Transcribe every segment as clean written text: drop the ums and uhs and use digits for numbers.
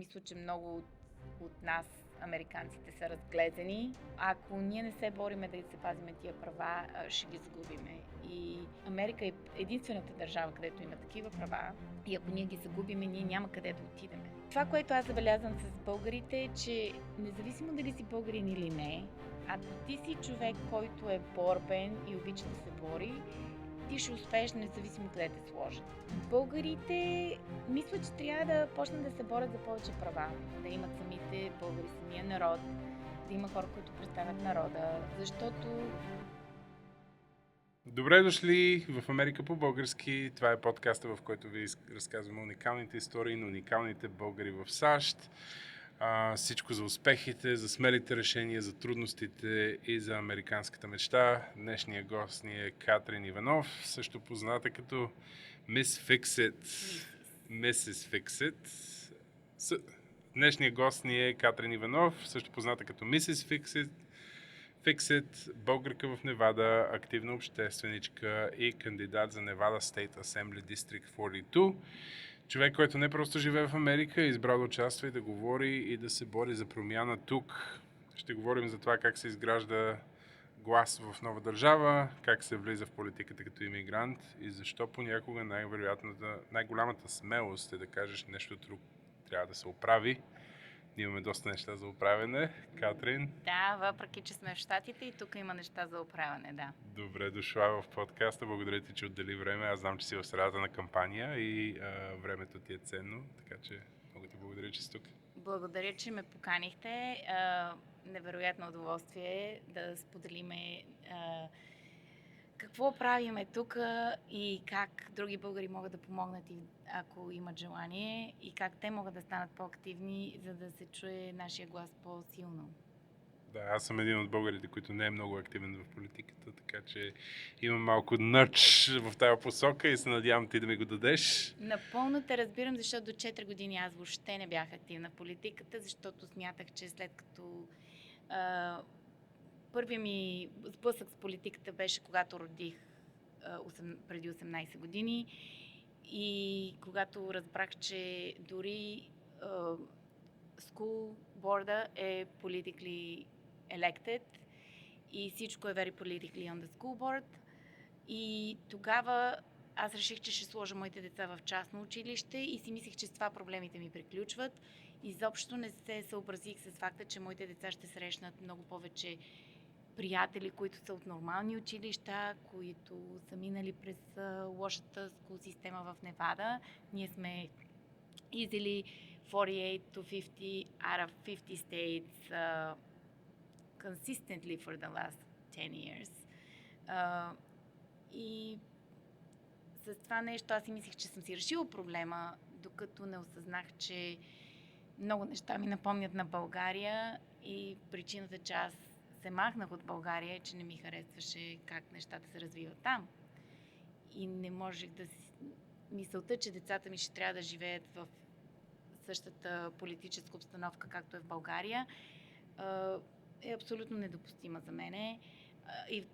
мисля, че много от нас, американците, са разглезени. Ако ние не се бориме да се пазиме тия права, ще ги загубиме. И Америка е единствената държава, където има такива права. И ако ние ги загубиме, ние няма къде да отидем. Това, което аз забелязвам с българите, е, че независимо дали си българин или не, ако ти си човек, който е борбен и обича да се бори, ти ще успееш независимо къде те сложат. Българите мисля, че трябва да почнат да се борят за повече права, да имат самите българи, самия народ, да има хора, които представят народа, защото... Добре дошли в Америка по български. Това е подкаста, в който ви разказваме уникалните истории на уникалните българи в САЩ. Всичко за успехите, за смелите решения, за трудностите и за американската мечта. Днешният гост ни е Катрин Иванов, също позната като Miss Fix-It. Mrs. Fix-It. Днешният гост ни е Катрин Иванов, също позната като Mrs. Fix-It, българка в Невада, активна общественичка и кандидат за Nevada State Assembly District 42. Човек, който не просто живее в Америка, е избрал да участва и да говори и да се бори за промяна тук. Ще говорим за това как се изгражда глас в нова държава, как се влиза в политиката като имигрант и защо понякога най-голямата смелост е да кажеш нещо друго трябва да се оправи. Имаме доста неща за оправяне. Катрин? Да, въпреки че сме в Щатите и тук има неща за оправяне, да. Добре дошла в подкаста. Благодаря ти, че отдели време. Аз знам, че си в средата на кампания и времето ти е ценно, така че много ти благодаря, че си тук. Благодаря, че ме поканихте. Невероятно удоволствие да споделиме какво правиме тук и как други българи могат да помогнат, и ако имат желание, и как те могат да станат по-активни, за да се чуе нашия глас по-силно. Да, аз съм един от българите, които не е много активен в политиката, така че имам малко нърч в тази посока и се надявам ти да ми го дадеш. Напълно те разбирам, защото до 4 години аз въобще не бях активна в политиката, защото смятах, че след като първият ми сблъсък с политиката беше когато родих преди 18 години и когато разбрах, че дори school board е politically elected и всичко е very politically on the school board. И тогава аз реших, че ще сложа моите деца в частно училище и си мислех, че с това проблемите ми приключват. Изобщо не се съобразих с факта, че моите деца ще срещнат много повече приятели, които са от нормални училища, които са минали през лошата скул система в Невада. Ние сме easily 48 to 50 out of 50 states consistently for the last 10 years. И с това нещо аз си мислех, че съм си решила проблема, докато не осъзнах, че много неща ми напомнят на България и причината, че аз се махнах от България е, че не ми харесваше как нещата се развиват там. И не можех да си... Мисълта, че децата ми ще трябва да живеят в същата политическа обстановка, както е в България, е абсолютно недопустима за мене. И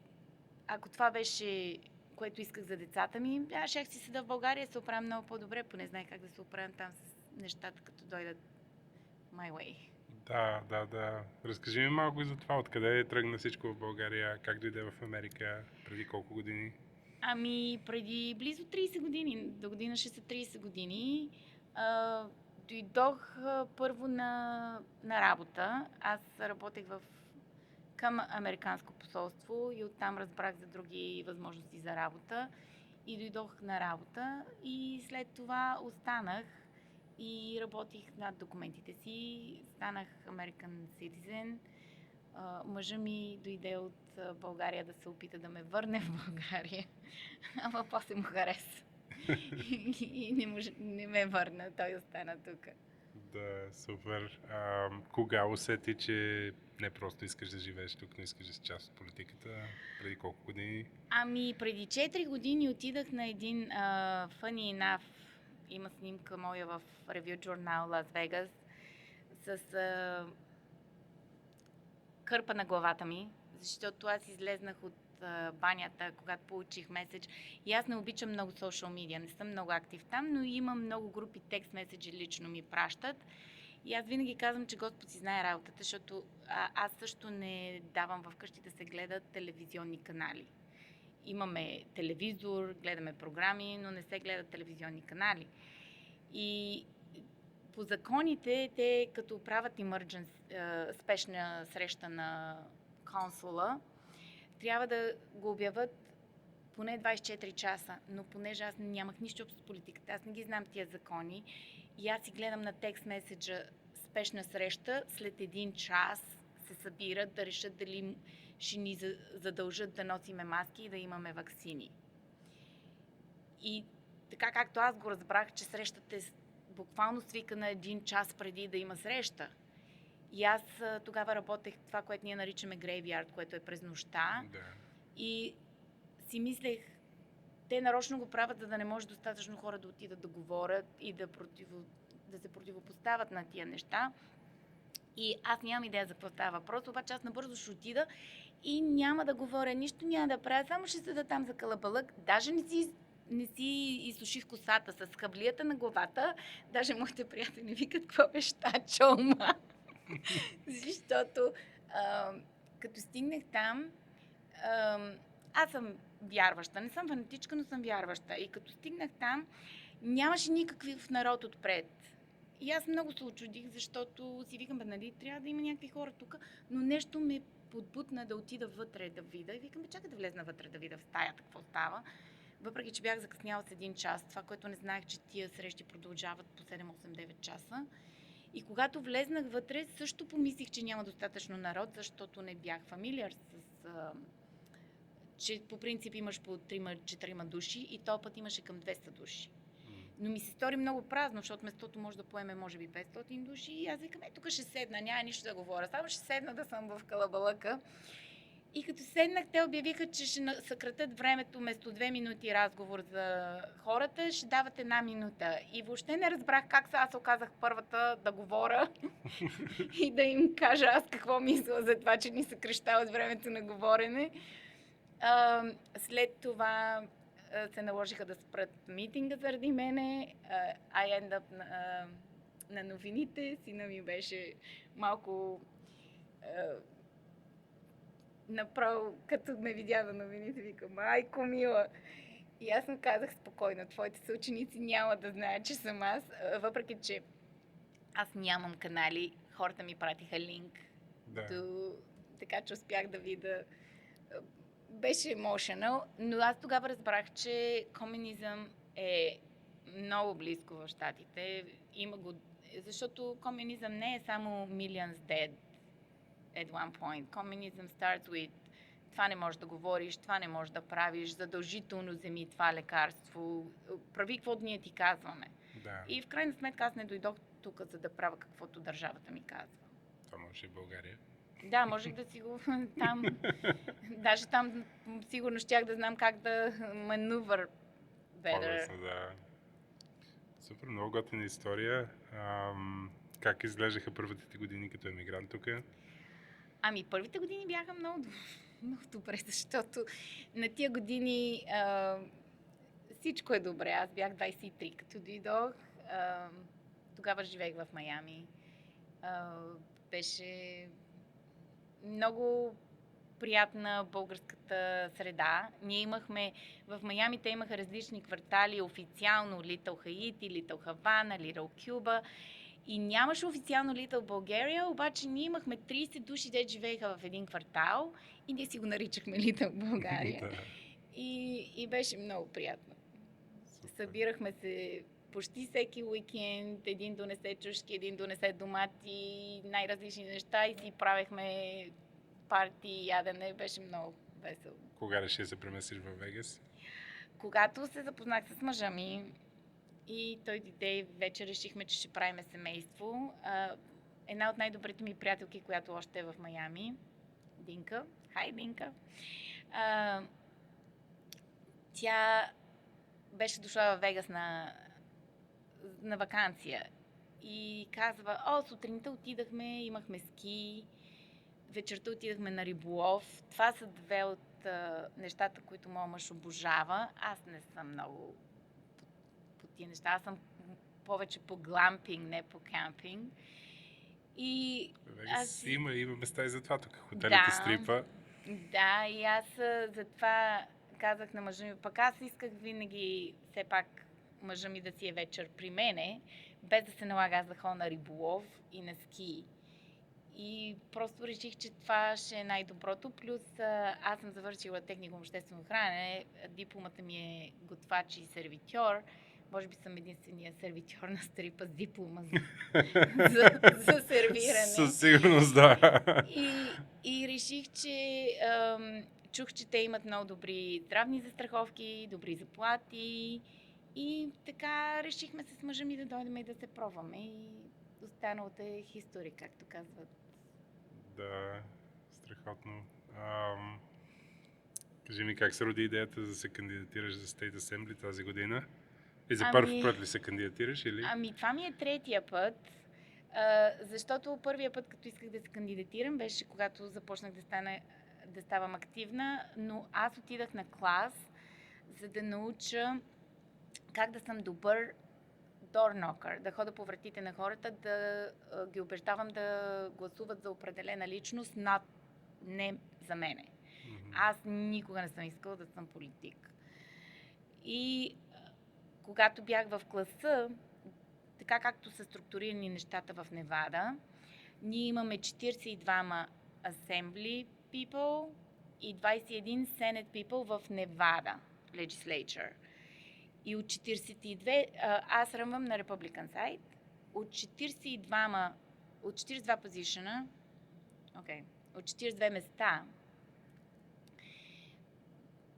ако това беше, което исках за децата ми, аз щях си седа в България и се оправям много по-добре, поне знаех как да се оправям там с нещата, като дойдат my way. Да. Разкажи ми малко за това. Откъде тръгна всичко в България? Как дойде в Америка? Преди колко години? Преди близо 30 години. До година ще са 30 години. Дойдох първо на работа. Аз работех към Американско посолство и оттам разбрах за други възможности за работа. И дойдох на работа и след това останах и работих над документите си. Станах American Citizen. Мъжа ми дойде от България да се опита да ме върне в България, ама после му хареса. И не ме върна, той остана тук. Да, супер. Кога усети, че не просто искаш да живееш тук, но искаш да си част от политиката? Преди колко години? Преди 4 години отидах на един funny enough, има снимка моя в Review Journal Лас Вегас, с кърпа на главата ми, защото аз излезнах от банята, когато получих меседж. И аз не обичам много social media, не съм много актив там, но имам много групи текст меседжи лично ми пращат. И аз винаги казвам, че Господ си знае работата, защото аз също не давам вкъщи да се гледат телевизионни канали. Имаме телевизор, гледаме програми, но не се гледат телевизионни канали. И по законите, те като правят спешна среща на консула, трябва да го обявят поне 24 часа. Но понеже аз нямах нищо общо с политиката, аз не ги знам тия закони и аз си гледам на текст меседжа спешна среща, след 1 час се събират да решат дали ще ни задължат да носиме маски и да имаме ваксини. И така както аз го разбрах, че срещата е буквално свикана 1 час преди да има среща. И аз тогава работех това, което ние наричаме graveyard, което е през нощта. Да. И си мислех, те нарочно го правят, за да не може достатъчно хора да отидат да говорят и да се противопоставят на тия неща. И аз нямам идея за какво става въпрос, обаче аз набързо ще отида и няма да говоря, нищо няма да правя, само ще седа там за калабалък. Даже не си изсуших косата с хъблията на главата. Даже моите приятели викат, какво беше тази чолма? Защото като стигнах там, аз съм вярваща. Не съм фанатичка, но съм вярваща. И като стигнах там, нямаше никакъв народ отпред. И аз много се очудих, защото си викам, нали, трябва да има някакви хора тук, но нещо ме подбутна да отида вътре да видя. И викам, чакай да влезна вътре да видя в стаята какво става. Въпреки че бях закъсняла с 1 час, това, което не знаех, че тия срещи продължават по 7-8-9 часа. И когато влезнах вътре, също помислих, че няма достатъчно народ, защото не бях фамилиар че по принцип имаш по 3-4 души и този път имаше към 200 души. Но ми се стори много празно, защото местото може да поеме може би 500 души и аз викам, тук ще седна, няма нищо да говоря, само ще седна да съм в калабалъка. И като седнах, те обявиха, че ще съкратят времето вместо 2 минути разговор за хората, ще дават 1 минута. И въобще не разбрах как аз оказах първата да говоря и да им кажа аз какво мисля за това, че ни съкръщават времето на говорене. След това се наложиха да спрат митинга заради мене. I end up на новините. Сина ми беше малко направо, като ме видя на новините, вика, майко мила. И аз му казах спокойно, твоите съученици няма да знаят, че съм аз. Въпреки, че аз нямам канали, хората ми пратиха линк. Така че успях да видя. Беше emotional, но аз тогава разбрах, че комунизъм е много близко в Щатите. Има го, защото комунизъм не е само millions dead at one point. Communism starts with това не можеш да говориш, това не можеш да правиш, задължително вземи това лекарство, прави каквото ние ти казваме. Да. И в крайна сметка аз не дойдох тук, за да правя каквото държавата ми казва. Това може и в България. Да, можех да си го там. Даже там сигурно щях да знам как да манувър better. Да. Супер, много готина история. Как изглеждаха първите ти години като емигрант тук? Ами, първите години бяха много добре, защото на тия години всичко е добре. Аз бях 23, като дойдох. Тогава живеех в Майами. Беше много приятна българската среда. Ние имахме, в Майами те имаха различни квартали, официално Little Haiti, Little Havana, Little Cuba. И нямаше официално Little Bulgaria, обаче ние имахме 30 души, де живееха в един квартал и ние си го наричахме Little Bulgaria. И беше много приятно. Събирахме се почти всеки уикенд, един донесе чушки, един донесе домати, най-различни неща и си правехме парти, ядене, беше много весело. Кога реши да се преместиш в Вегас? Когато се запознах с мъжа ми и той дойде и вече решихме, че ще правим семейство. Една от най-добрите ми приятелки, която още е в Майами, Динка, хай Динка, тя беше дошла в Вегас на ваканция и казва, сутринта отидахме, имахме ски, вечерта отидахме на риболов. Това са две от нещата, които моят мъж обожава. Аз не съм много по тия неща. Аз съм повече по глампинг, не по кемпинг. И Вегас има места и за това тук. Хотелите Да. Стрипа. Да, и аз затова казах на мъжа ми, пък аз исках винаги все пак мъжа ми да си е вечер при мене, без да се налага аз да ходя на риболов и на ски. И просто реших, че това ще е най-доброто. Плюс аз съм завършила техникум обществено хранене, дипломата ми е готвач и сервитьор. Може би съм единствения сервитьор на Стрипа с диплома за сервиране. Със сигурност, да. И реших, че чух, че те имат много добри здравни застраховки, добри заплати и така решихме се с мъжа ми да дойдем и да се пробваме и останалата е история, както казват. Да, страхотно. Кажи ми как се роди идеята да се кандидатираш за State Assembly тази година? И за първ път ли се кандидатираш или? Това ми е третия път, защото първия път, като исках да се кандидатирам, беше когато започнах да ставам активна, но аз отидах на клас, за да науча как да съм добър door knocker, да хода по вратите на хората, да ги убеждавам да гласуват за определена личност, не за мене. Аз никога не съм искала да съм политик. И когато бях в класа, така както са структурирани нещата в Невада, ние имаме 42 Assembly people и 21 Senate people в Невада Legislature. И от 42, аз ръмвам на Republican side, от 42 позишъна, от 42 места,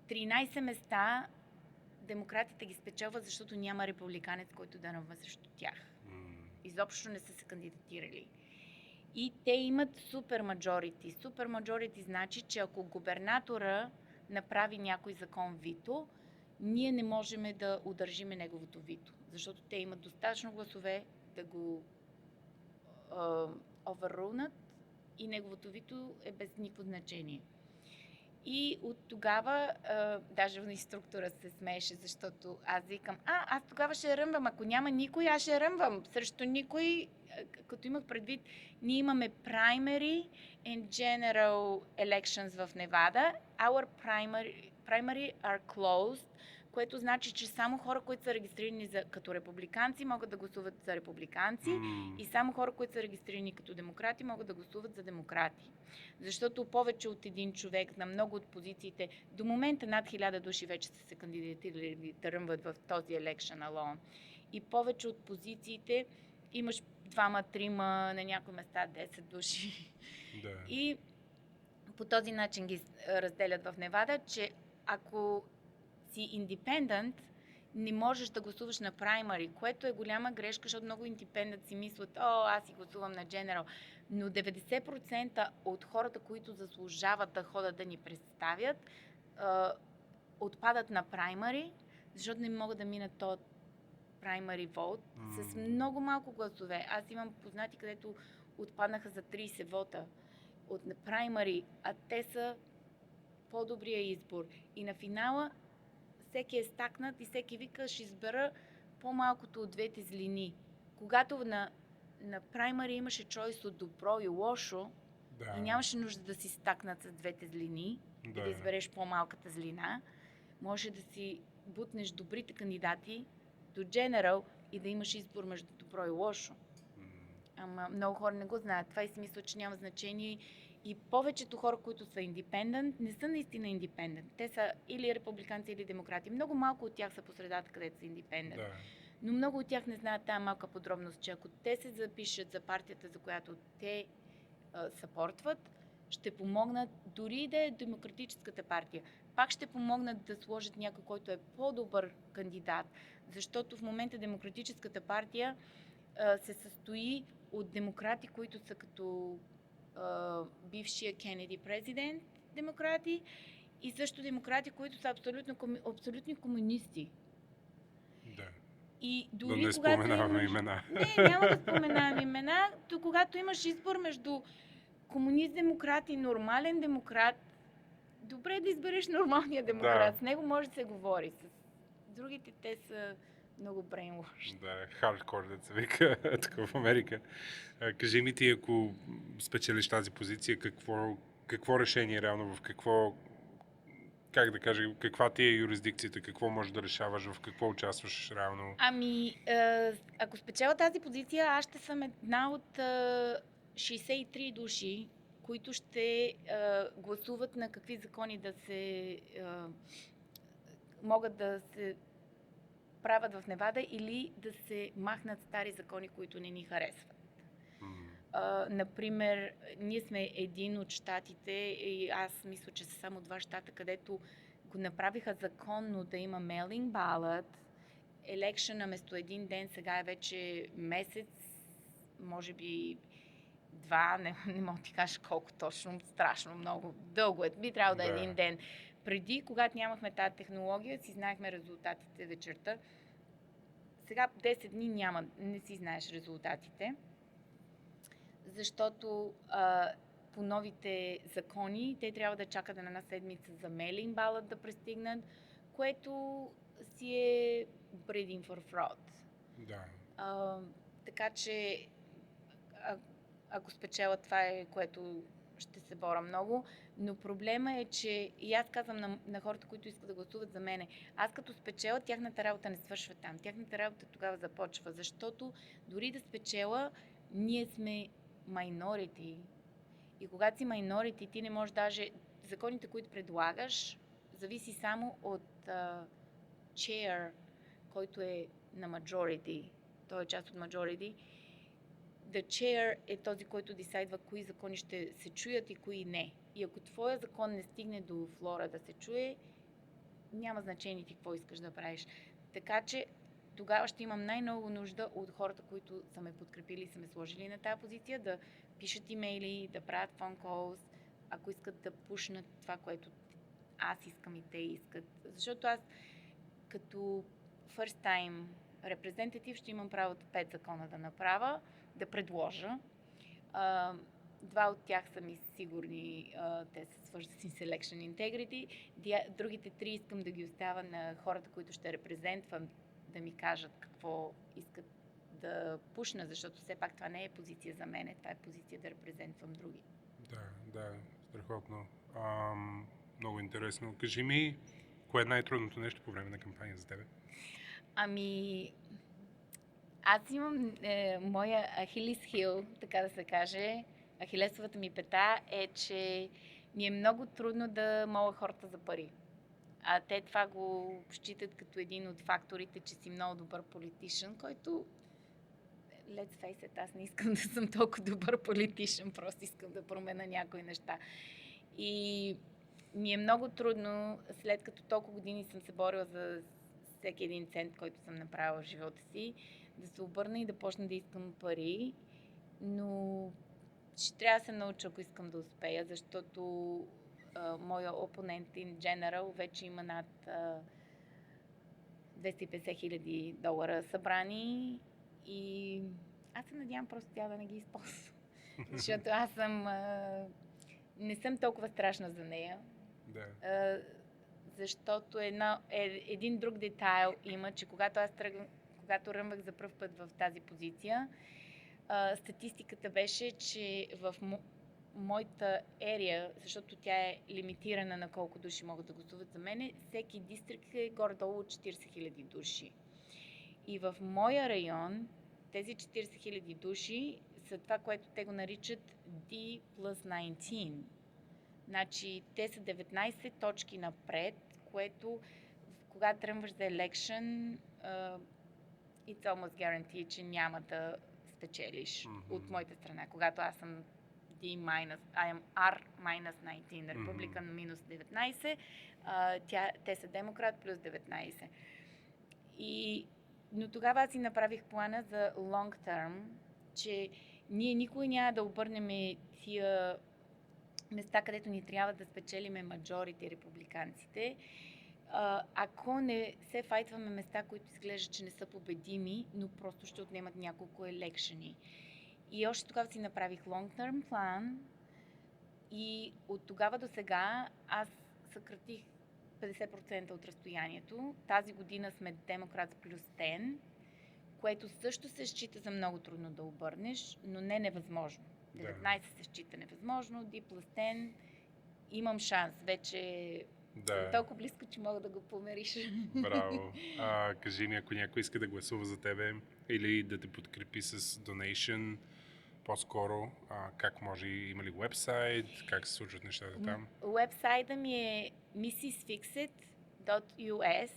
13 места демократите ги спечелват, защото няма републиканец, който да ръмва срещу тях. Изобщо не са се кандидатирали. И те имат супер маджорити. Супер маджорити значи, че ако губернатора направи някой закон вито, ние не можем да удържиме неговото вито, защото те имат достатъчно гласове да го оверрунат и неговото вито е без никакво значение. И от тогава, даже в инструктора се смееше, защото аз викам, аз тогава ще ръмвам, ако няма никой, аз ще ръмвам срещу никой, като имах предвид, ние имаме primary and general elections в Невада. Our primary are closed, което значи, че само хора, които са регистрирани като републиканци, могат да гласуват за републиканци и само хора, които са регистрирани като демократи, могат да гласуват за демократи. Защото повече от един човек на много от позициите, до момента над 1000 души вече са се кандидатирали да ръмват в този election alone. И повече от позициите имаш 2-3, на някои места 10 души. Да. И по този начин ги разделят в Невада, че ако си индипендент, не можеш да гласуваш на праймари, което е голяма грешка, защото много индипендент си мислят, аз си гласувам на дженерал. Но 90% от хората, които заслужават да ходят да ни представят, отпадат на праймари, защото не могат да минат този primary vote с много малко гласове. Аз имам познати, където отпаднаха за 30 вота от primary, а те са по-добрия избор. И на финала всеки е стакнат и всеки вика, ще избера по-малкото от двете злини. Когато на primary имаше choice от добро и лошо, и нямаше нужда да си стакнат с двете злини и да избереш по-малката злина, може да си бутнеш добрите кандидати до General и да имаш избор между добро и лошо. Ама много хора не го знаят това и си мислят, че няма значение. И повечето хора, които са индипендент, не са наистина индипендент. Те са или републиканци, или демократи. Много малко от тях са по средата, където са индипендент. Да. Но много от тях не знаят тази малка подробност, че ако те се запишат за партията, за която те съпортват, ще помогнат, дори да е демократическата партия, пак ще помогнат да сложат някой, който е по-добър кандидат. Защото в момента демократическата партия се състои от демократи, които са като бившия Кенеди президент демократи и също демократи, които са абсолютни комунисти. Да. И дори да не споменаваме имена. Не, няма да споменаваме имена. То когато имаш избор между комунист-демократ и нормален демократ, добре да избереш нормалния демократ. Да. С него може да се говори. С другите те са много brainwash. Да, хардкор, да се вика, тук в Америка. Кажи ми ти, ако спечелиш тази позиция, какво решение реално, как да кажа, каква ти е юрисдикцията, какво можеш да решаваш, в какво участваш реално? Ако спечеля тази позиция, аз ще съм една от 63 души, които ще гласуват на какви закони да се могат да се правят в Невада или да се махнат стари закони, които не ни харесват. Например, ние сме един от щатите и аз мисля, че са само 2 щата, където го направиха законно да има mailing ballot. Елекшъна вместо един ден сега е вече месец, може би 2, не мога да ти кажа колко точно, страшно много, дълго е, би трябвало да е един ден. Преди, когато нямахме тази технология, си знаехме резултатите вечерта. Сега 10 дни не си знаеш резултатите, защото по новите закони те трябва да чакат една седмица за мейлинг балът да пристигнат, което си е breeding for fraud. Да. Така че ако спечеля, това е което ще се боря много, но проблема е, че и аз казвам на хората, които искат да гласуват за мене, аз като спечеля, тяхната работа не свършва там. Тяхната работа тогава започва, защото дори да спечеля, ние сме minority. И когато си minority, ти не можеш даже... Законите, които предлагаш, зависи само от chair, който е на majority. Той е част от majority. The chair е този, който десайдва кои закони ще се чуят и кои не. И ако твоя закон не стигне до флора да се чуе, няма значение ти какво искаш да правиш. Така че тогава ще имам най-много нужда от хората, които са ме подкрепили и са ме сложили на тази позиция, да пишат имейли, да правят phone calls, ако искат да пушнат това, което аз искам и те искат. Защото аз като first time representative ще имам правото 5 закона да направя, да предложа. 2 от тях са ми сигурни, те са свързани с election integrity. Другите 3 искам да ги оставя на хората, които ще репрезентвам, да ми кажат какво искат да пушна, защото все пак това не е позиция за мене, това е позиция да репрезентвам други. Да, страхотно. Много интересно. Кажи ми, кое е най-трудното нещо по време на кампания за тебе? Аз имам моя Ахилис хил, така да се каже. Ахилесовата ми пета е, че ми е много трудно да моля хората за пари. А те това го считат като един от факторите, че си много добър политишън, който let's face it, аз не искам да съм толкова добър политишън, просто искам да променя някои неща. И ми е много трудно, след като толкова години съм се борила за всеки един цент, който съм направила в живота си, да се обърна и да почна да искам пари, но ще трябва да се науча, ако искам да успея, защото моя опонент in general вече има над $250,000 събрани и аз се надявам просто тя да не ги използва. Защото аз не съм толкова страшна за нея. Да. Защото един друг детайл има, че когато ръмвах за пръв път в тази позиция, статистиката беше, че в моята ерия, защото тя е лимитирана на колко души могат да гласуват за мене, всеки дистрикт е горе-долу от 40,000 души. И в моя район тези 40,000 души са това, което те го наричат D plus 19. Значи те са 19 точки напред, което когато тръгваш за election, it's almost guaranteed, че няма да спечелиш от моята страна. Когато аз съм I am R-19, Републикан минус 19, те са демократ плюс 19. Но тогава аз си направих плана за long term, че ние никой няма да обърнем тия места, където ни трябва да спечелиме majority републиканците, ако не се файтваме места, които изглеждат, че не са победими, но просто ще отнемат няколко елекшени. И още тогава си направих long-term план и от тогава до сега аз съкратих 50% от разстоянието. Тази година сме Democrats плюс 10, което също се счита за много трудно да обърнеш, но не невъзможно. 19 се счита невъзможно, D плюс 10 имам шанс. Вече съм толкова близко, че мога да го помериш. Браво. Кажи ни, ако някой иска да гласува за тебе или да те подкрепи с donation, по-скоро, как може? Има ли уебсайт? Как се случват нещата там? Уебсайта ми е mrsfixit.us.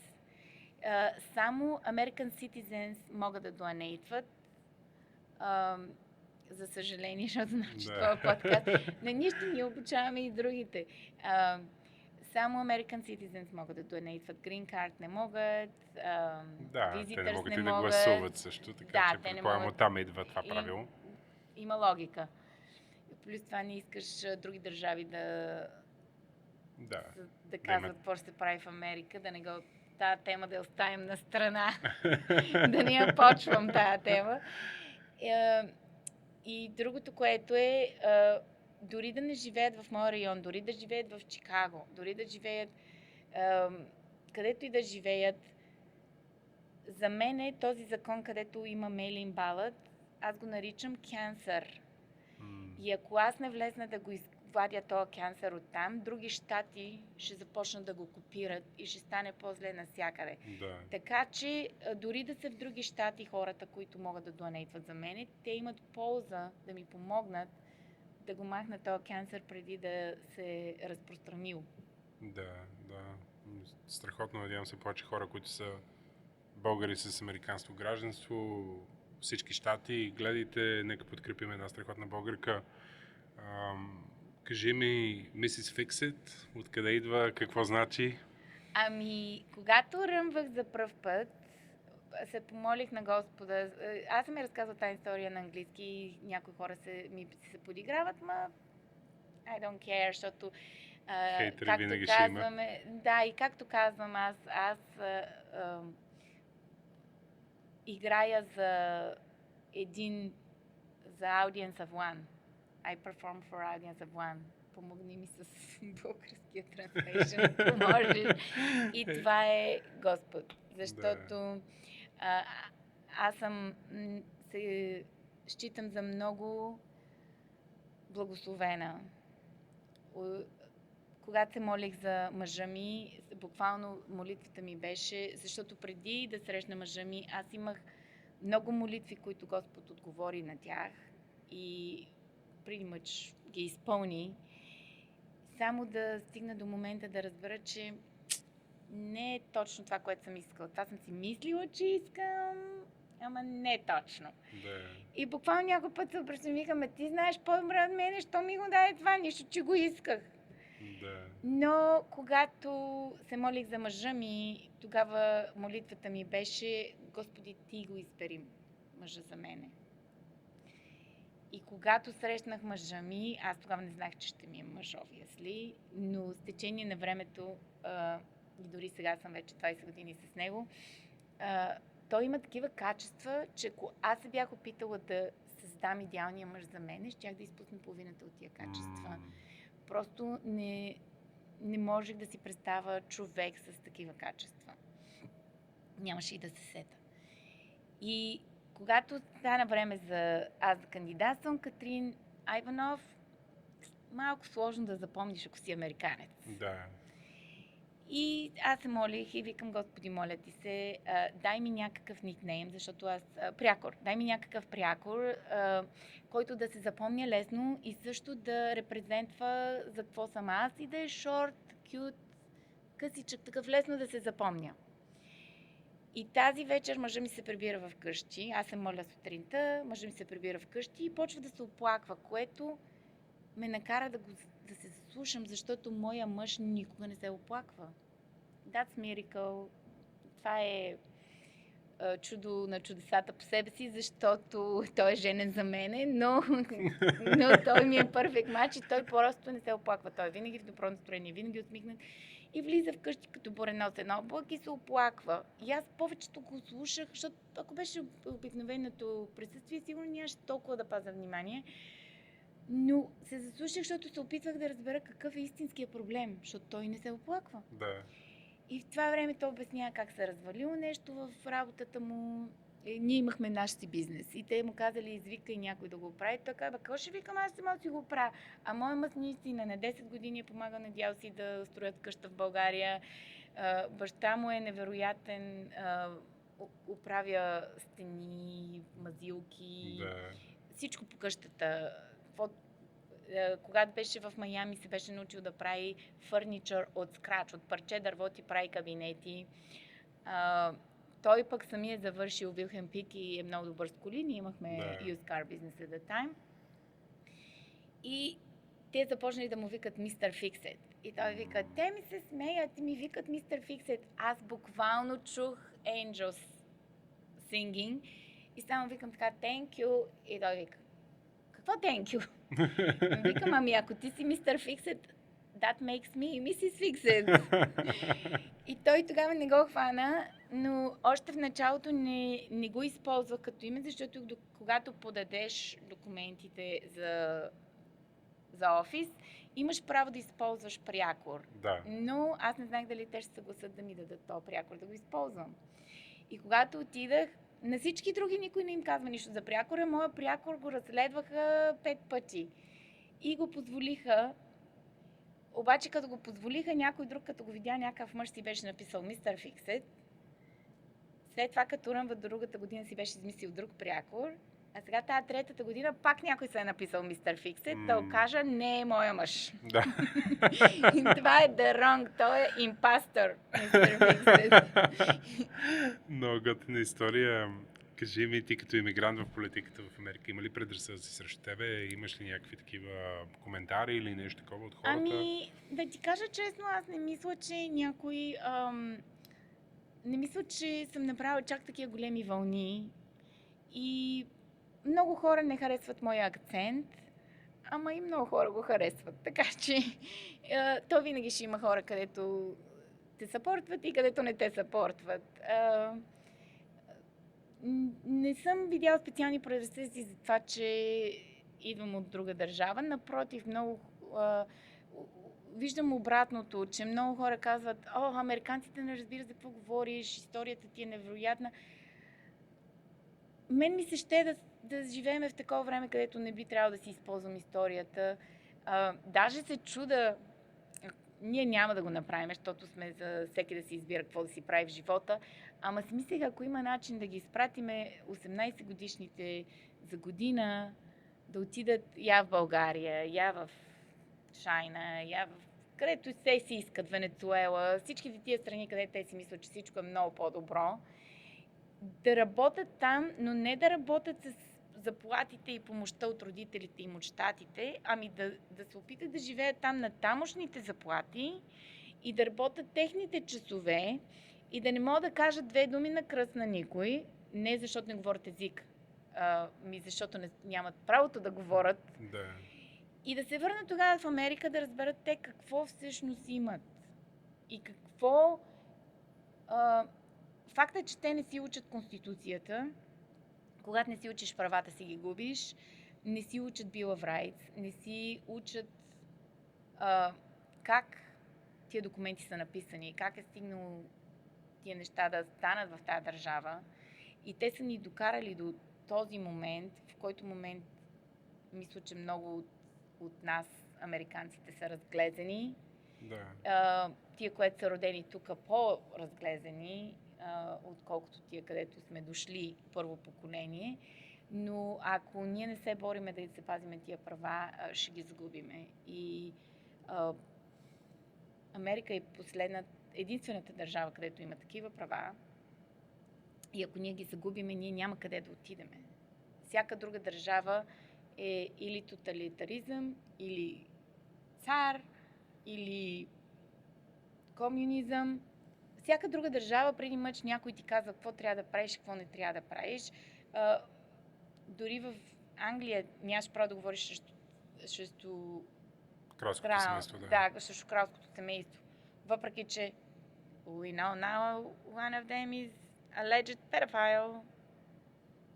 Само American Citizens могат да донейтват. За съжаление, защото значи това подкаст. Не, нищо, ние обучаваме и другите. Само American Citizens могат да донейтват. Green Card не могат. Те не могат и да гласуват също, така че предполагам оттам идва това правило. Има логика. Плюс това не искаш други държави да казват какво ще се прави в Америка, да не го тази тема да я оставим на страна, да не я почвам тази тема. И другото, което е, дори да не живеят в моя район, дори да живеят в Чикаго, дори да живеят където и да живеят, за мен е този закон, където има mail-in ballot, аз го наричам кенсър. И ако аз не влезна да го извадя този кенсър оттам, други щати ще започнат да го копират и ще стане по-зле навсякъде. Така че дори да са в други щати хората, които могат да донейтват за мене, те имат полза да ми помогнат да го махнат този кенсър преди да се е разпространил. Страхотно, надявам се повече хора, които са българи с американско гражданство, всички щати, гледайте, нека подкрепим една страхотна българка. Кажи ми, Mrs. Fixit, откъде идва, какво значи? Когато ръмвах за пръв път, се помолих на Господа. Аз съм разказвала тази история на английски и някои хора ми се подиграват, I don't care, защото хейтери винаги ще има. Да, и както казвам, аз играя за Audience of One. I perform for Audience of One. Помогни ми с българския транслейшн, ако можеш. И това е Господ. Защото аз се считам за много благословена. Когато се молих за мъжа ми, буквално молитвата ми беше, защото преди да срещна мъжа ми, аз имах много молитви, които Господ отговори на тях и преди мъж ги изпълни, само да стигна до момента да разбера, че не е точно това, което съм искала. Това съм си мислила, че искам, ама не е точно. И буквално някой път се обръщам и викам, ти знаеш по-добре от мене, що ми го даде това, нищо, че го исках. Но когато се молих за мъжа ми, тогава молитвата ми беше, Господи, ти го избери мъжа за мене. И когато срещнах мъжа ми, аз тогава не знах, че ще ми е мъж, obviously, но с течение на времето, и дори сега съм вече 20 години с него, той има такива качества, че ако аз се бях опитала да създам идеалния мъж за мен, щях да изпусна половината от тия качества. Просто не можех да си представя човек с такива качества. Нямаше и да се сета. И когато стана време за аз да кандидатствам, Катрин Айванов, малко сложно да запомниш, ако си американец. И аз се молих и викам, Господи, моля ти се, дай ми някакъв никнейм, защото дай ми някакъв прякор, който да се запомня лесно и също да репрезентва за какво съм аз и да е шорт, кют, късичък, такъв лесно да се запомня. И тази вечер мъжа ми се прибира вкъщи, аз се моля сутринта, мъжа ми се прибира вкъщи и почва да се оплаква, което ме накара да се заслушам, защото моя мъж никога не се оплаква. That's miracle. Това е чудо на чудесата по себе си, защото той е женен за мене, но той ми е перфект мач и той просто не се оплаква. Той е винаги в добро настроение, винаги усмихнат и влиза вкъщи като буреносен облак и се оплаква. И аз повечето го слушах, защото ако беше обикновеното присъствие, сигурно нямаше толкова да пазя внимание. Но се заслушах, защото се опитвах да разбера какъв е истинският проблем, защото той не се оплаква. И в това време той обяснява как се развалило нещо в работата му. Ние имахме наш си бизнес. И те му казали, извикай някой да го прави. Той казва, какво ще викам, аз сама си го правя. А моя мъж наистина на 10 години е помагал на дядо си да строят къща в България. Баща му е невероятен, оправя стени, мазилки, всичко по къщата. Когато беше в Майами, се беше научил да прави фърничър от скрач, от парче дърво ти прави кабинети. Той пък самия е завършил Вилхем Пик и е много добър с коли. Ние имахме used car business at the time. И те започнали да му викат Мистер Фиксет. И той вика, те ми се смеят и ми викат Мистер Фиксет. Аз буквално чух Angels singing и само викам така, thank you. И той вика, какво thank you? Викам, ами ако ти си Мистер Фиксет, that makes me Mrs. Fixit. И той тогава не го хвана, но още в началото не го използвах като име, защото когато подадеш документите за офис, имаш право да използваш прякор. Да. Но аз не знаех дали те ще съгласят да ми дадат този прякор, да го използвам. И когато отидах, на всички други никой не им казва нищо за прякора, моя прякор го разследваха 5 пъти. И го позволиха. Обаче като го позволиха, някой друг, като го видя, някакъв мъж си беше написал Мистер Фиксет. След това, като ръмва другата година си беше измислил друг прякор. А сега тази третата година пак някой се е написал Мистер Фиксет, да окажа не е моя мъж. Да. И това е the wrong, той е импастър, Мистер Фиксет. Много готина история. Кажи ми, ти като имигрант в политиката в Америка, има ли предразсъдъци срещу тебе? Имаш ли някакви такива коментари или нещо такова от хората? Ами, да ти кажа честно, аз не мисля, че някой... не мисля, че съм направила чак такива големи вълни. И много хора не харесват моя акцент, ама и много хора го харесват. Така че то винаги ще има хора, където те съпортват и където не те съпортват. Не съм видяла специални предразсъдъци за това, че идвам от друга държава. Напротив, много виждам обратното, че много хора казват, американците не разбират за какво говориш, историята ти е невероятна. Мен ми се ще да живеем в такова време, където не би трябвало да си използвам историята. Даже се чуда, ние няма да го направим, защото сме за всеки да си избира какво да си прави в живота. Ама си мислех, ако има начин да ги изпратиме 18 годишните за година, да отидат я в България, я в Чайна, я в където се си искат, Венецуела, всичките тия страни, където те си мислят, че всичко е много по-добро, да работят там, но не да работят с заплатите и помощта от родителите им от щатите, ами да се опитат да живеят там на тамошните заплати и да работят техните часове и да не могат да кажат 2 думи на кръст на никой, не защото не говорят език, защото нямат правото да говорят. Да. И да се върнат тогава в Америка да разберат те какво всъщност имат. И какво... Факта, че те не си учат Конституцията, когато не си учиш правата, си ги губиш, не си учат Bill of Rights, не си учат как тия документи са написани, как е стигнало тия неща да станат в тази държава. И те са ни докарали до този момент, в който момент мисля, че много от нас, американците, са разглезени. Да. Тия, които са родени тук, по-разглезени, отколкото тия, където сме дошли първо поколение. Но ако ние не се бориме да се пазиме тия права, ще ги загубиме. И Америка е единствената държава, където има такива права. И ако ние ги загубиме, ние няма къде да отидеме. Всяка друга държава е или тоталитаризъм, или цар, или комунизъм. Всяка друга държава преди мъч някой ти казва какво трябва да правиш, какво не трябва да правиш. Дори в Англия нямаш право да говориш срещу кралското семейство. Да, срещу кралското семейство. Въпреки, че we know now one of them is alleged pedophile.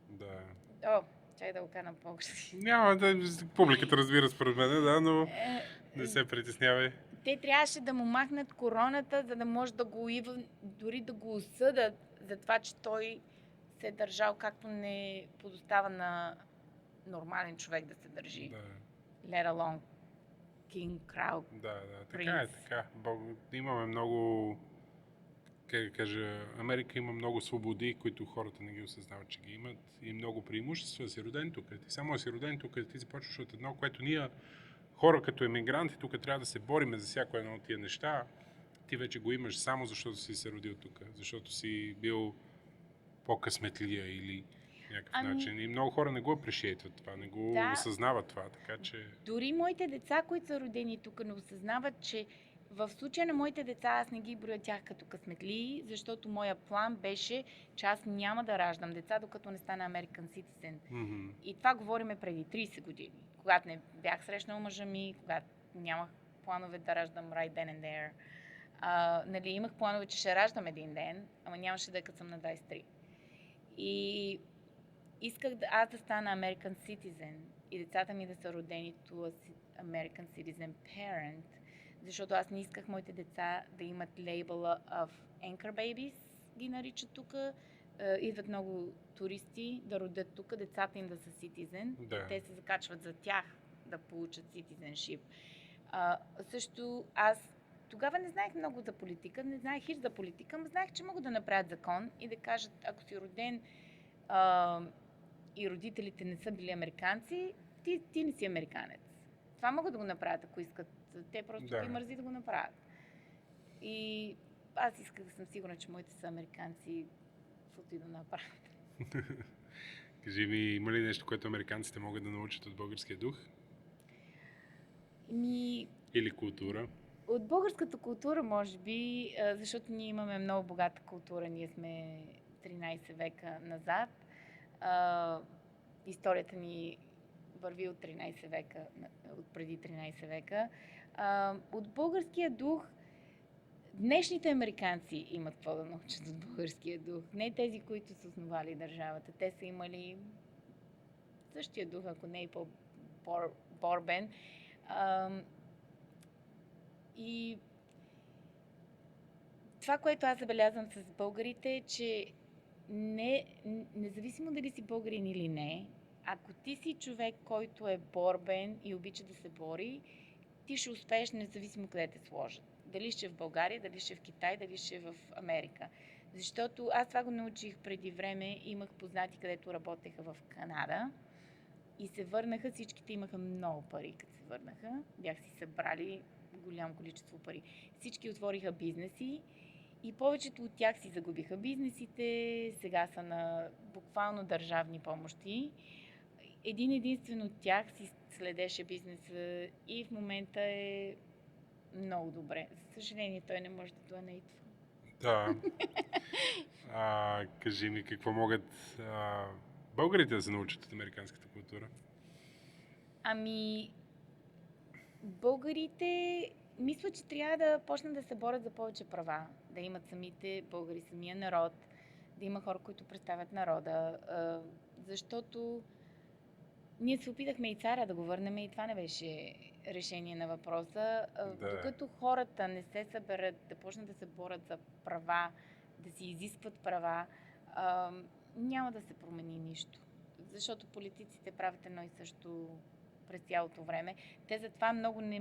Да. Чай да го кажа на български. Няма, публиката разбира според мен, да, но не се притеснявай. те трябваше да му махнат короната, за да може да го дори да го осъдат за това, че той се е държал както не подостава на нормален човек да се държи. Да. Let alone King, крал, Да, така принц. е, така. Имаме много, как да кажа, Америка има много свободи, които хората не ги осъзнават, че ги имат, и много преимущества да си роден тук. Ти само да си роден тук, ти започваш от едно, което ние, хора като емигранти, тук трябва да се бориме за всяко едно от тия неща. Ти вече го имаш само защото си се родил тук, защото си бил по-късметлия или някакъв начин. И много хора не го апрешиейтват това, не го осъзнават това, така че... Дори моите деца, които са родени тук, не осъзнават, че в случая на моите деца аз не ги броя тях като късметлии, защото моя план беше, че аз няма да раждам деца, докато не стана American Citizen. Mm-hmm. И това говориме преди 30 години, когато не бях срещнал мъжа ми, когато нямах планове да раждам right then and there. Нали, имах планове, че ще раждам един ден, ама нямаше да като съм на 23. И исках аз да стана American Citizen и децата ми да са родени to American Citizen Parent, защото аз не исках моите деца да имат лейбъла of Anchor Babies, ги наричат тук. Идват много туристи да родят тук, децата им да са Citizen, и те се закачват за тях да получат Citizenship. Също аз тогава не знаех много за политика, не знаех хич за политика, но знаех, че могат да направят закон и да кажат, ако си роден и родителите не са били американци, ти не си американец. Това могат да го направят, ако искат. Те просто ги мързи да го направят. И аз исках да съм сигурна, че моите са американци, каквото и да направят. Кажи ми, има ли нещо, което американците могат да научат от българския дух? Или култура? От българската култура, може би, защото ние имаме много богата култура. Ние сме 13 века назад. Историята ни върви от 13 века, от преди 13 века. От българския дух днешните американци имат какво да научат от българския дух. Не тези, които са основали държавата. Те са имали същия дух, ако не и по-борбен. И това, което аз забелязвам с българите, е, че независимо дали си българин или не, ако ти си човек, който е борбен и обича да се бори, ти ще успееш независимо къде те сложат. Дали ще в България, дали ще в Китай, дали ще в Америка. Защото аз това го научих преди време. Имах познати, където работеха в Канада и се върнаха. Всичките имаха много пари, като се върнаха. Бях си събрали голямо количество пари. Всички отвориха бизнеси и повечето от тях си загубиха бизнесите. Сега са на буквално държавни помощи. Единствен от тях си следеше бизнеса и в момента е много добре. За съжаление, той не може да донейтва. Да. Кажи ми, какво могат българите да се научат от американската култура? Българите мисля, че трябва да почнат да се борят за повече права. Да имат самите българи, самия народ, да има хора, които представят народа. Защото ние се опитахме и царя да го върнем и това не беше решение на въпроса. Докато хората не се съберат, да почнат да се борят за права, да си изискват права, няма да се промени нищо. Защото политиците правят едно и също през цялото време. Те затова много не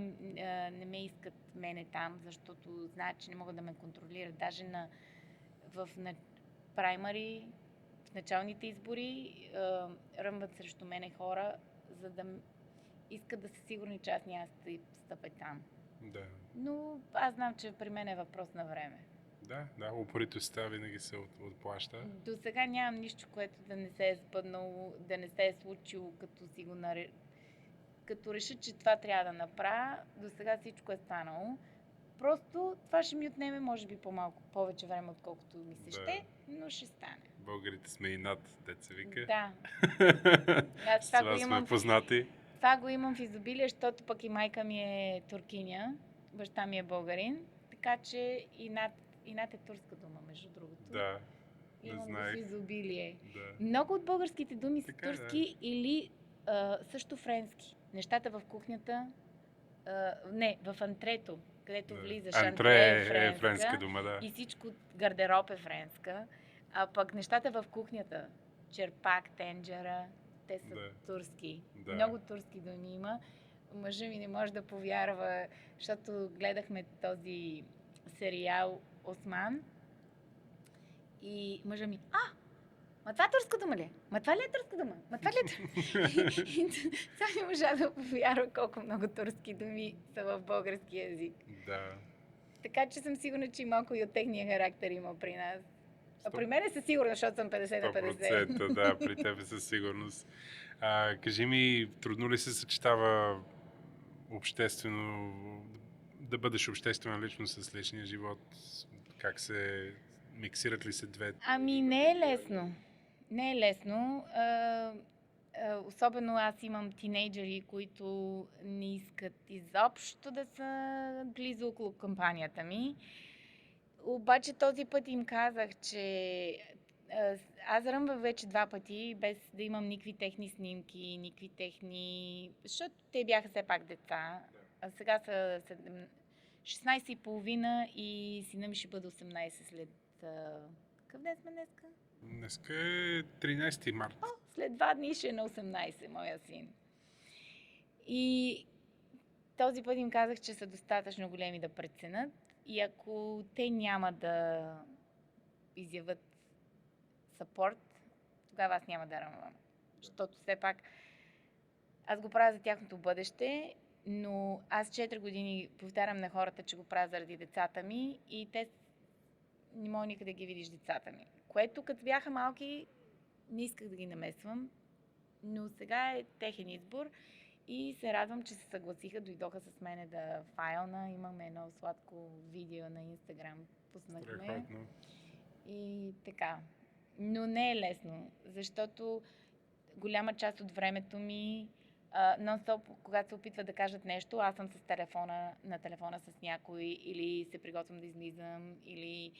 ме искат мене там, защото знаят, че не могат да ме контролират. Даже в праймари, в началните избори ръмват срещу мене хора, за да искат да са сигурни, че аз няма да стъпя там. Да. Но аз знам, че при мен е въпрос на време. Да, упоритостта винаги се отплаща. До сега нямам нищо, което да не се е спъднало, да не се е случило, като реша, че това трябва да направя. До сега всичко е станало. Просто това ще ми отнеме, може би, повече време, отколкото ми се ще, но ще стане. Българите сме и над, деца вика. Да. С това сме познати. Това го имам в изобилие, защото пък и майка ми е туркиня, баща ми е българин, така че и над е турска дума, между другото. Да, имам в изобилие. Да. Много от българските думи са турски или също френски. Нещата в кухнята Не, в антрето, където влизаш. Антре Антре е френска дума, да. и всичко, гардероб е френска. А пък нещата в кухнята, черпак, тенджера, те са турски. Да. Много турски думи има. Мъжа ми не може да повярва, защото гледахме този сериал Осман и мъжа ми, ма това турска дума ли е? Ма това ли е турска дума? Ма това ли е? Сега не можа да повярва колко много турски думи са в български език. Да. Така че съм сигурна, че и малко и от техния характер има при нас. А при мен е със сигурност, защото съм 50 на 50. 100%, да, при теб е със сигурност. Кажи ми, трудно ли се съчетава обществено, да бъдеш обществена личност с личния живот? Как се миксират ли се двете? Ами не е лесно. Не е лесно. Особено аз имам тинейджери, които не искат изобщо да са близо около компанията ми. Обаче този път им казах, че аз ръмвах вече 2 пъти, без да имам никакви техни снимки, никакви техни... Защото те бяха все пак деца. А сега са 16 и половина и сина ми ще бъде 18 след... Какъв ден сме днеска? Днеска е 13 март. След 2 дни ще е на 18, моя син. И този път им казах, че са достатъчно големи да преценят и ако те няма да изявят съпорт, тогава аз няма да ръмвам. Защото все пак аз го правя за тяхното бъдеще, но аз 4 години повтарям на хората, че го правя заради децата ми и те не мога никъде да ги видиш децата ми. Което като бяха малки не исках да ги намесвам, но сега е техен избор и се радвам, че се съгласиха, дойдоха с мене да файлна. Имаме едно сладко видео на Инстаграм, пуснахме. И така. Но не е лесно, защото голяма част от времето ми нон-стоп, когато се опитват да кажат нещо, аз съм с на телефона с някой или се приготвям да излизам, или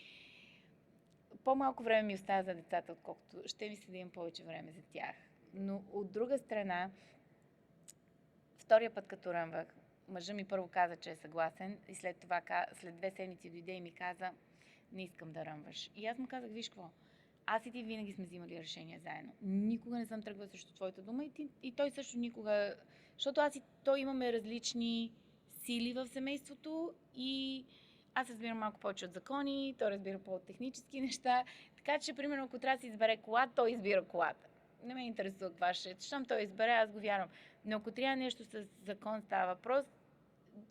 по-малко време ми остава за децата, отколкото ще ми се да имам повече време за тях. Но от друга страна, втория път като ръмвах, мъжът ми първо каза, че е съгласен и след 2 седмици дойде и ми каза, не искам да ръмваш. И аз му казах, виж какво, аз и ти винаги сме взимали решения заедно. Никога не съм тръгвала срещу твоята дума и той също никога, защото аз и той имаме различни сили в семейството и аз разбирам малко повече от закони, той разбира по-от технически неща, така че, примерно, ако трябва да си избере кола, той избира колата. Не ме интересува каква ще е. Щом той избере, аз го вярвам. Но ако трябва нещо с закон става въпрос,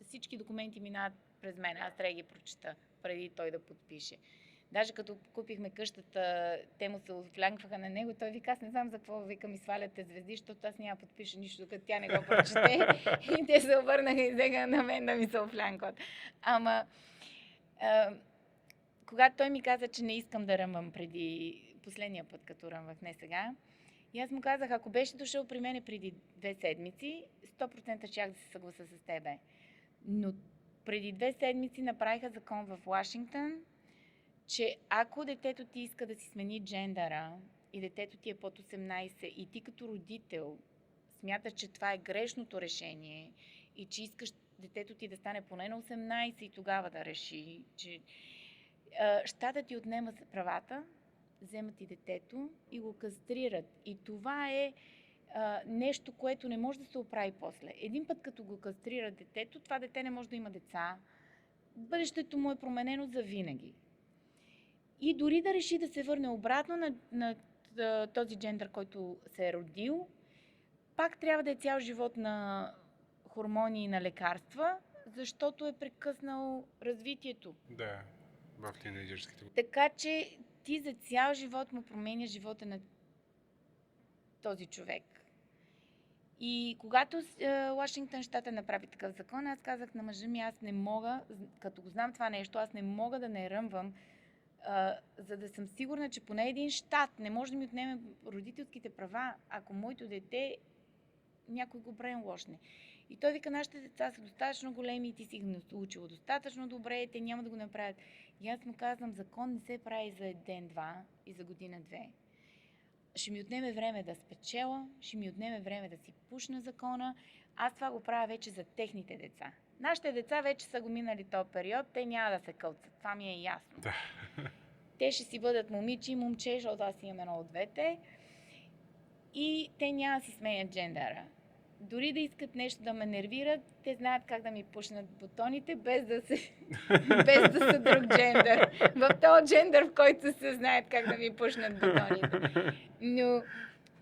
всички документи минават през мен. Аз трябва да ги прочета, преди той да подпише. Даже като купихме къщата, те му се офлянкваха на него, той вика, аз не знам за какво, вика, ми сваляте звезди, защото аз няма да подпиша нищо, докато тя не го прочете. И те се обърнаха и взеха на мен да ми се офлянкват. Ама, когато той ми каза, че не искам да ръмвам преди последния път, като ръмвах, не сега, и аз му казах, ако беше дошъл при мене преди 2 седмици, 100% щях да се съгласа с тебе. Но преди 2 седмици направиха закон в Вашингтон, че ако детето ти иска да си смени джендъра и детето ти е под 18 и ти като родител смяташ, че това е грешното решение и че искаш детето ти да стане поне на 18 и тогава да реши, че щата ти отнема правата, вземат ти детето и го кастрират. И това е нещо, което не може да се оправи после. Един път като го кастрират детето, това дете не може да има деца. Бъдещето му е променено за винаги. И дори да реши да се върне обратно на този джендър, който се е родил, пак трябва да е цял живот на хормони и на лекарства, защото е прекъснал развитието. Да, в тинейджърските. Така че ти за цял живот му променя живота на този човек. И когато Вашингтон щата направи такъв закон, аз казах на мъжа ми, аз не мога, като го знам това нещо, аз не мога да не ръмвам, за да съм сигурна, че поне един щат не може да ми отнеме родителските права, ако моето дете някой го брейнлошне. И той вика, нашите деца са достатъчно големи и ти си ги научила достатъчно добре, те няма да го направят. И аз му казвам, закон не се прави за ден-два и за година-две. ще ми отнеме време да спечела, ще ми отнеме време да си пушна закона. Аз това го правя вече за техните деца. Нашите деца вече са го минали този период, те няма да се кълцат. Това ми е ясно. Да. Те ще си бъдат момиче и момче, защото аз имам едно от двете. И те няма да си сменят джендъра. Дори да искат нещо да ме нервират, те знаят как да ми пушнат бутоните, без да са друг джендър. В този джендър, в който се знаят как да ми пушнат бутоните.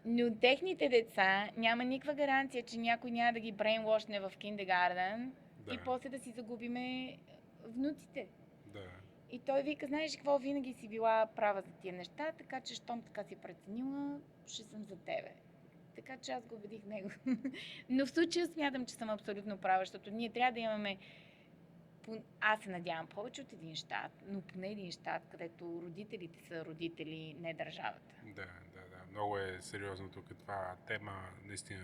Но техните деца няма никаква гаранция, че някой няма да ги брейнвошне в киндергарден и после да си загубиме внуците. Да. И той вика, знаеш какво, винаги си била права за тия неща, така че щом така си преценила, ще съм за тебе. Така че аз го убедих него. Но в случая смятам, че съм абсолютно права, защото ние трябва да имаме, аз се надявам, повече от един щат, но поне един щат, където родителите са родители, не държавата. Да. Много е сериозно тук това тема. Наистина,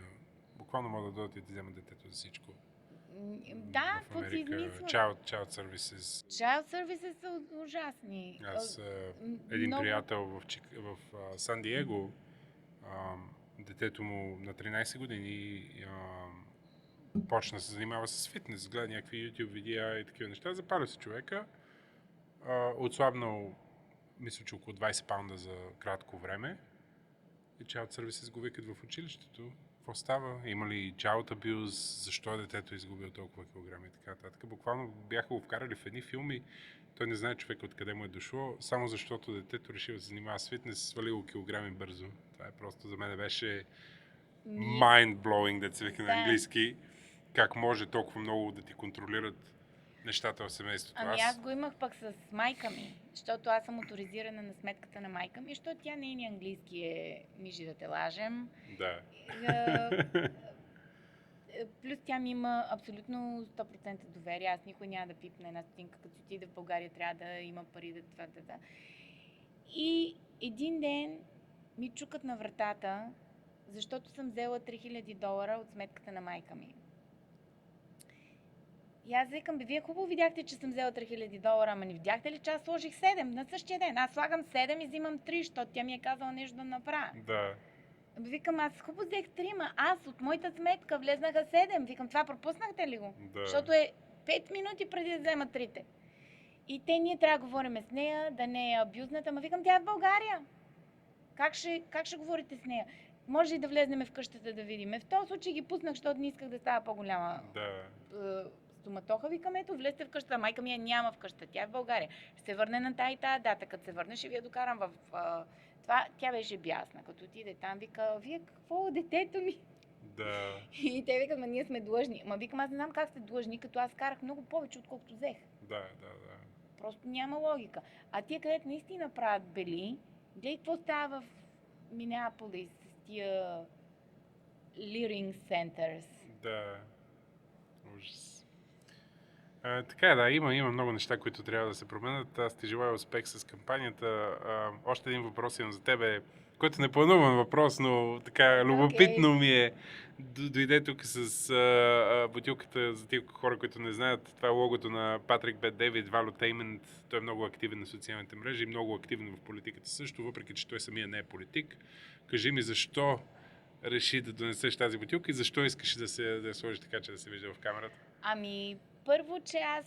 буквално могат да дойдат и да вземат детето за всичко. Да, в какво си Америка. измисля? Child services. Child services са ужасни. Аз един приятел в Сан Диего, детето му на 13 години почна да се занимава с фитнес, гледа някакви YouTube видеа и такива неща. Запаля се човека, отслабнал, мисля, че около 20 паунда за кратко време. И child services го викат в училището. Какво става? Има ли child abuse? Защо детето е изгубил толкова килограми и така нататък? Буквално бяха го вкарали в едни филми. Той не знае човек откъде му е дошло, само защото детето реши да се занимава с фитнес, свалило килограми бързо. Това е просто за мен беше mind-blowing, да се вика на английски. Как може толкова много да ти контролират нещата в семейството. Ами аз го имах пък с майка ми, защото аз съм оторизирана на сметката на майка ми, защото тя нейния английски е мижи да те лажем. Да. Плюс тя ми има абсолютно 100% доверие. Аз никой няма да пипна една стотинка, като си отиде в България, трябва да има пари да това. И един ден ми чукат на вратата, защото съм взела $3000 от сметката на майка ми. И аз викам, вие хубаво видяхте, че съм взела $3000, ама не видяхте ли, че аз сложих 7 на същия ден? Аз слагам 7 и взимам 3, защото тя ми е казала нещо да направя. Да. Викам, аз хубаво взех 3, ма аз от моята сметка влезнаха 7. Викам, това пропуснахте ли го? Да. Защото е 5 минути преди да взема 3-те. И ние трябва да говорим с нея, да не е абюзната, ама викам, тя е в България. Как ще говорите с нея? Може и да влезнем в къщата да видим. В този случай ги пуснах, защото не исках да става по-голяма стоматоха. Викам, ето, влезте в къщата. Майка ми я няма в къщата, тя е в България. Ще се върне на тая дата. Като се върне, ще ви я докарам в... Това, тя беше бясна. Като отиде там, вика, вие какво, детето ми? Да. И те викат, ние сме длъжни. Ма викам, аз не знам как сте длъжни, като аз карах много повече, отколкото взех. Да. Просто няма логика. А тия, където наистина правят бели, гледай какво става в Минеаполис с тия Leering Centers. Да. Ужас. Така да, има много неща, които трябва да се променят. Аз ти желая успех с кампанията. Още един въпрос имам за тебе, който не е плануван въпрос, но така любопитно ми е. Дойде тук с бутилката за тия хора, които не знаят. Това е логото на Патрик Бет Дейвид, Valuetainment. Той е много активен на социалните мрежи и много активен в политиката също, въпреки че той самия не е политик. Кажи ми защо реши да донесеш тази бутилка и защо искаш да я сложиш така, че да се вижда в камерата? Ами, първо, че аз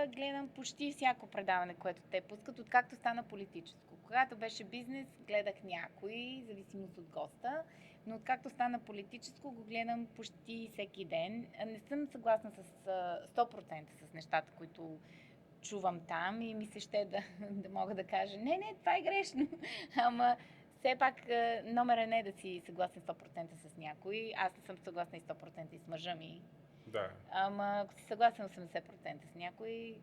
гледам почти всяко предаване, което те пускат, откакто стана политическо. Когато беше бизнес, гледах някой, зависимост от госта, но откакто стана политическо, го гледам почти всеки ден. Не съм съгласна с 100% с нещата, които чувам там и ми се ще да мога да кажа, не, това е грешно. Ама все пак номер е не да си съгласен 100% с някой. Аз не съм съгласна и 100% и с мъжа ми. Да. Ама ако си съгласен 80% с някой,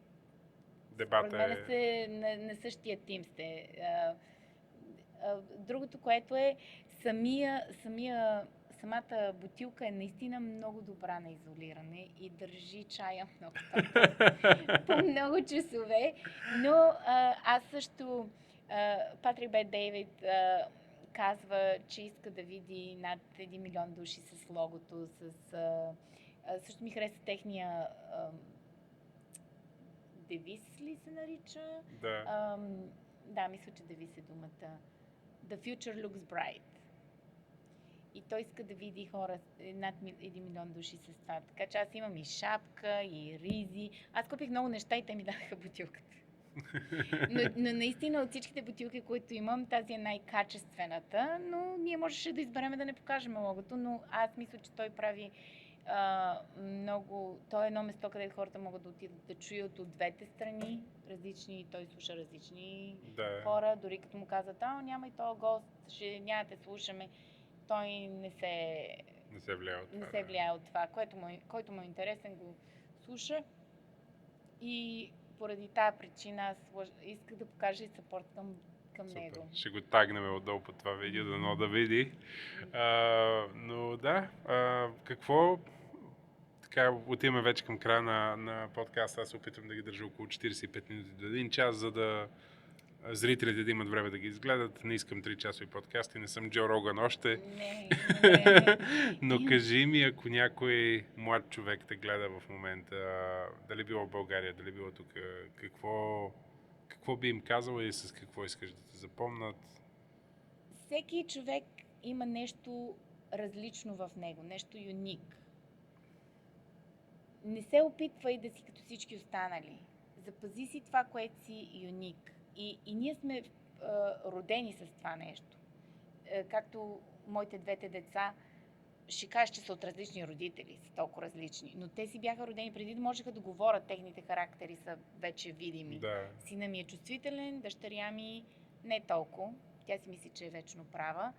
дебата според мен на същия тим сте. Другото, което е самата бутилка е наистина много добра на изолиране и държи чая много по много часове. Но аз също, Патрик Бет Дейвид казва, че иска да види над 1 милион души с логото, също ми хареса техния девиз ли се нарича? Да. Да, мисля, че девиз е думата. The future looks bright. и той иска да види хора, над 1 милион души с това. Така че аз имам и шапка, и ризи. Аз купих много неща и те ми дадаха бутилката. Но наистина от всичките бутилки, които имам, тази е най-качествената, но ние можеше да изберем да не покажем логото, но аз мисля, че той прави много... Той е едно место, където хората могат да отидат да чуят от двете страни, различни, той слуша различни хора, дори като му казват, няма и този гост, няма да слушаме, той не се влияе от това, който му е интересен, го слуша. И поради тази причина аз исках да покажа и съпорт към него. Ще го тагнем отдолу по това видео, дано да види. Но да, какво... Така, отиваме вече към края на подкаста. Аз се опитвам да ги държа около 45 минути до 1 час, за да зрителите да имат време да ги изгледат. Не искам 3-часови подкасти, не съм Джо Роган още. Не. Но кажи ми, ако някой млад човек те гледа в момента, дали било в България, дали било тук, какво би им казала и с какво искаш да те запомнат? Всеки човек има нещо различно в него, нещо юник. Не се опитвай да си като всички останали. Запази си това, което си юник. И ние сме родени с това нещо. Както моите двете деца, ще кажеш, че са от различни родители, са толкова различни, но те си бяха родени преди да можеха да говорят, техните характери са вече видими. Да. Сина ми е чувствителен, дъщеря ми не толкова. Тя си мисли, че е вечно права.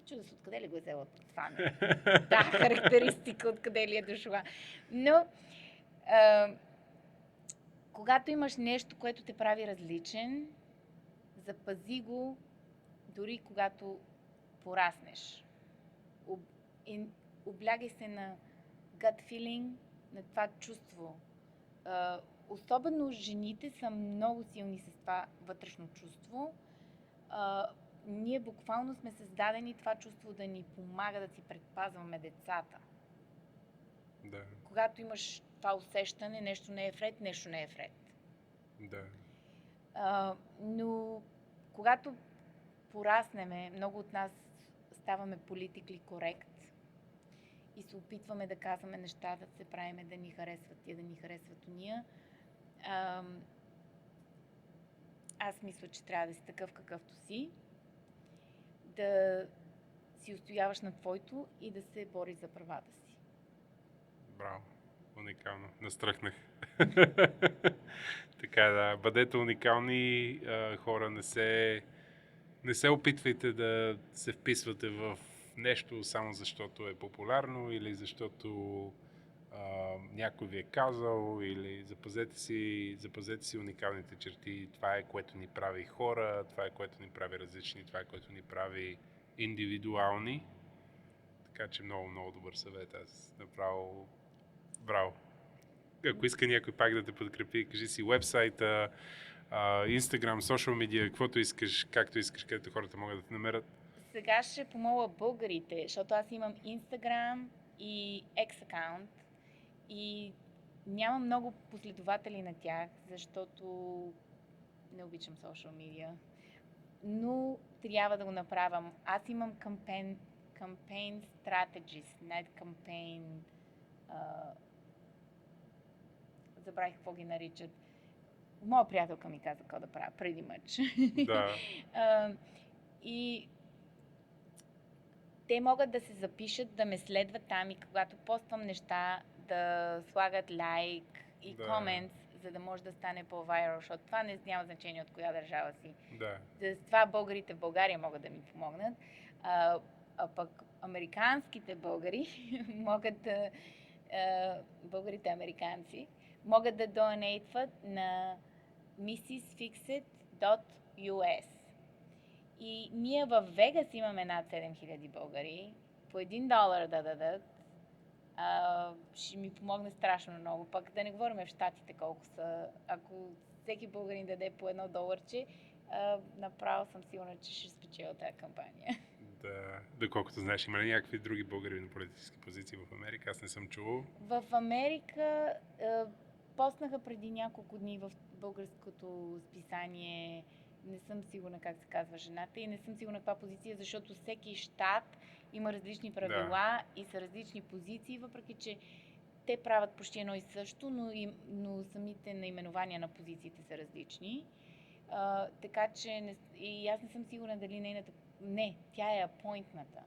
Чуда се откъде ли го е взела това. Да, характеристика, откъде ли е дошла. Но, когато имаш нещо, което те прави различен, запази го, дори когато пораснеш. Облягай се на gut feeling, на това чувство. Особено жените са много силни с това вътрешно чувство. Ние буквално сме създадени това чувство да ни помага да си предпазваме децата. Да. Когато имаш това усещане, нещо не е вред, нещо не е вред. Да. Но когато пораснеме, много от нас ставаме политикли корект и се опитваме да казваме неща, да се правиме да ни харесват тия, да ни харесват уния. Аз мисля, че трябва да си такъв какъвто си, да си устояваш на твоето и да се бориш за правата си. Браво! Уникално. Настръхнах. Така да, бъдете уникални хора, не се опитвайте да се вписвате в нещо само защото е популярно или защото някой ви е казал, или запазете си уникалните черти. Това е, което ни прави хора, това е, което ни прави различни, това е, което ни прави индивидуални. Така че много, много добър съвет. Аз направо браво. Ако иска някой пак да те подкрепи, кажи си уебсайта, Instagram, social media, каквото искаш, както искаш, където хората могат да те намерят. Сега ще помоля българите, защото аз имам Instagram и X акаунт и нямам много последователи на тях, защото не обичам social media. Но трябва да го направям. Аз имам campaign strategist, не campaign... забравих какво ги наричат. Моя приятелка ми каза какво да правя, преди мъч. Да. И те могат да се запишат, да ме следват там и когато поствам неща, да слагат лайк и комент, за да може да стане по-вайрал, защото това няма значение от коя държава си. Да. За това българите в България могат да ми помогнат. А пък американските българи могат да... българите американци могат да донейтват на mrsfixit.us. И ние в Вегас имаме над 7000 българи. По $1 да дадат. Ще ми помогне страшно много. Пък да не говорим в Щатите колко са. Ако всеки българин даде по $1, направо съм сигурна, че ще спечеля тази кампания. Да, доколкото знаеш, има ли някакви други българи на политически позиции в Америка? Аз не съм чувал. В Америка постнаха преди няколко дни в българското списание не съм сигурна как се казва жената и не съм сигурна каква позиция, защото всеки щат има различни правила и са различни позиции, въпреки че те правят почти едно и също, но самите наименования на позициите са различни. Така че и аз не съм сигурна дали нейната... Не, тя е апойнтната.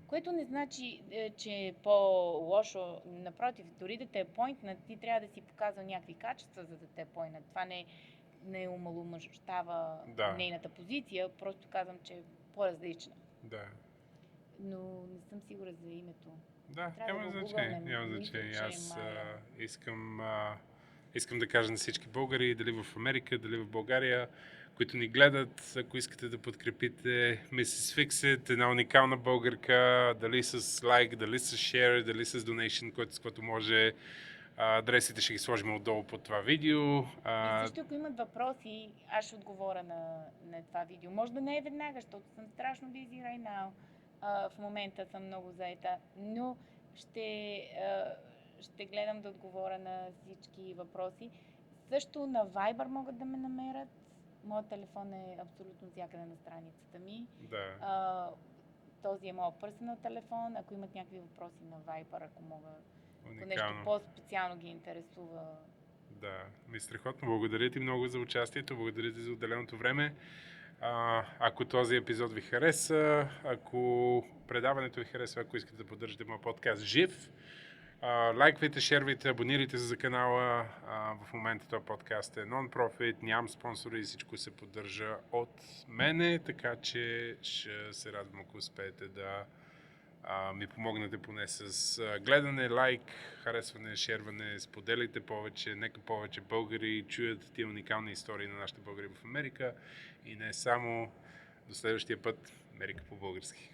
Което не значи, че е по-лошо. Напротив, дори да те е апойнтнат, ти трябва да си показал някакви качества, за да те е апойнтнат. Това не омаломъщава нейната позиция, просто казвам, че е по-различна. Да. Но не съм сигурна за името. Да, няма значение. Аз искам да кажа на всички българи, дали в Америка, дали в България, които ни гледат, ако искате да подкрепите Mrs. Fixit, една уникална българка, дали с лайк, дали с share, дали с donation, с което може. Адресите ще ги сложим отдолу под това видео. И също, ако имат въпроси, аз ще отговоря на това видео. Може да не е веднага, защото съм страшно busy right now. В момента съм много заета, но ще гледам да отговоря на всички въпроси. Също на Viber могат да ме намерят. Моят телефон е абсолютно всякъде на страницата ми. Да. Този е моят персонал телефон. Ако имат някакви въпроси на Viber, ако мога, ако нещо по-специално ги интересува. Да, страхотно. Благодаря ти много за участието, благодаря ти за отделеното време. Ако този епизод ви хареса, ако предаването ви харесва, ако искате да поддържате моят подкаст жив, лайквайте, шервайте, абонирайте се за канала. В момента този подкаст е нон-профит, нямам спонсори и всичко се поддържа от мене, така че ще се радвам, ако успеете да ми помогнете поне с гледане, лайк, харесване, шерване, споделяйте повече, нека повече българи чуят тия уникални истории на нашите българи в Америка и не само. До следващия път, Америка по български.